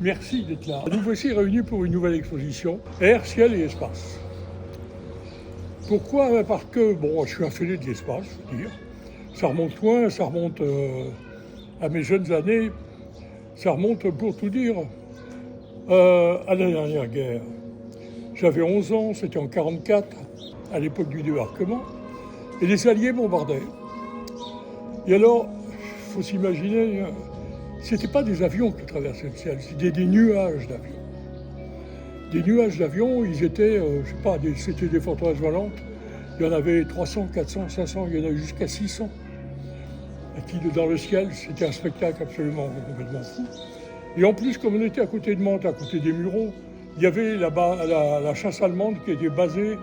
Merci d'être là. Nous voici réunis pour une nouvelle exposition, Air, Ciel et Espace. Pourquoi? Parce que, bon, je suis un fêlé de l'espace, je veux dire. Ça remonte loin, ça remonte à mes jeunes années. Ça remonte, pour tout dire, à la dernière guerre. J'avais 11 ans, c'était en 1944, à l'époque du débarquement, et les Alliés bombardaient. Et alors, il faut s'imaginer, c'était pas des avions qui traversaient le ciel, c'était des nuages d'avions. Des nuages d'avions, ils étaient, je sais pas, c'était des forteresses volantes. Il y en avait 300, 400, 500, il y en a jusqu'à 600. Qui, dans le ciel, c'était un spectacle absolument complètement fou. Et en plus, comme on était à côté de Mantes, à côté des Mureaux, il y avait là-bas la chasse allemande qui était basée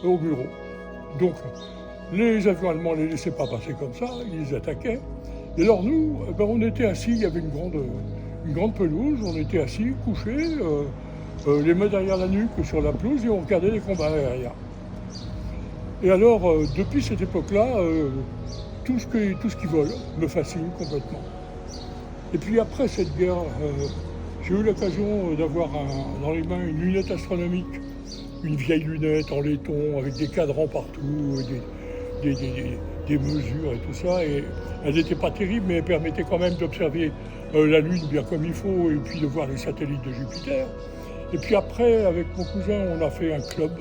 aux Mureaux. Donc, les avions allemands ne les laissaient pas passer comme ça, ils les attaquaient. Et alors nous, on était assis, il y avait une grande pelouse, on était assis, couchés, les mains derrière la nuque sur la pelouse et on regardait les combats aériens. Et alors, depuis cette époque-là, tout ce qui vole me fascine complètement. Et puis après cette guerre, j'ai eu l'occasion d'avoir dans les mains une lunette astronomique, une vieille lunette en laiton avec des cadrans partout, des mesures et tout ça. Et elle n'était pas terrible, mais elle permettait quand même d'observer la Lune bien comme il faut et puis de voir les satellites de Jupiter. Et puis après, avec mon cousin, on a fait un club.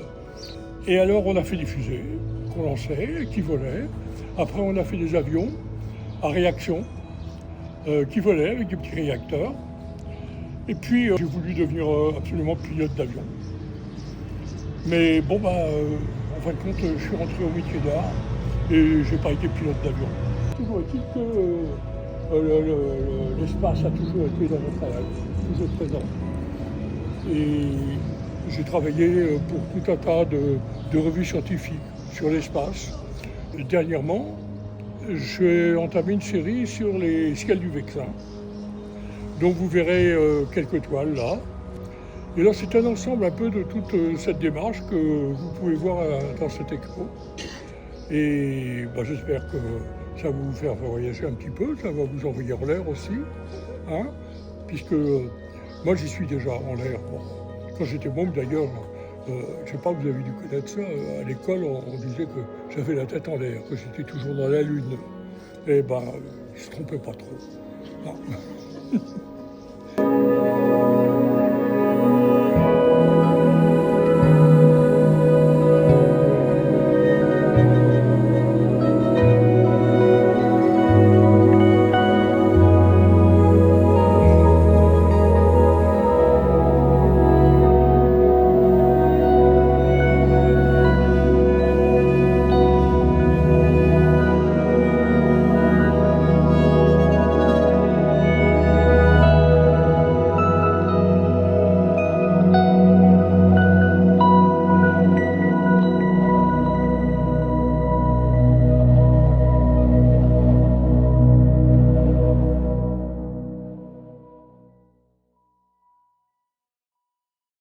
Et alors, on a fait des fusées qu'on lançait, qui volaient. Après, on a fait des avions à réaction qui volaient avec des petits réacteurs. Et puis, j'ai voulu devenir absolument pilote d'avion. Mais bon, en fin de compte, je suis rentré au métier d'art et je n'ai pas été pilote d'avion. Toujours est-il que l'espace a toujours été dans mon travail, toujours présent. Et j'ai travaillé pour tout un tas de revues scientifiques sur l'espace. Et dernièrement, j'ai entamé une série sur les ciels du Vexin. Donc vous verrez quelques toiles là. Et là, c'est un ensemble un peu de toute cette démarche que vous pouvez voir dans cette expo. Et j'espère que ça va vous faire voyager un petit peu, ça va vous envoyer en l'air aussi, hein, puisque moi j'y suis déjà en l'air. Bon. Quand j'étais môme d'ailleurs, je ne sais pas, vous avez dû connaître ça, à l'école on disait que j'avais la tête en l'air, que j'étais toujours dans la lune. Et ils ne se trompaient pas trop. Ah.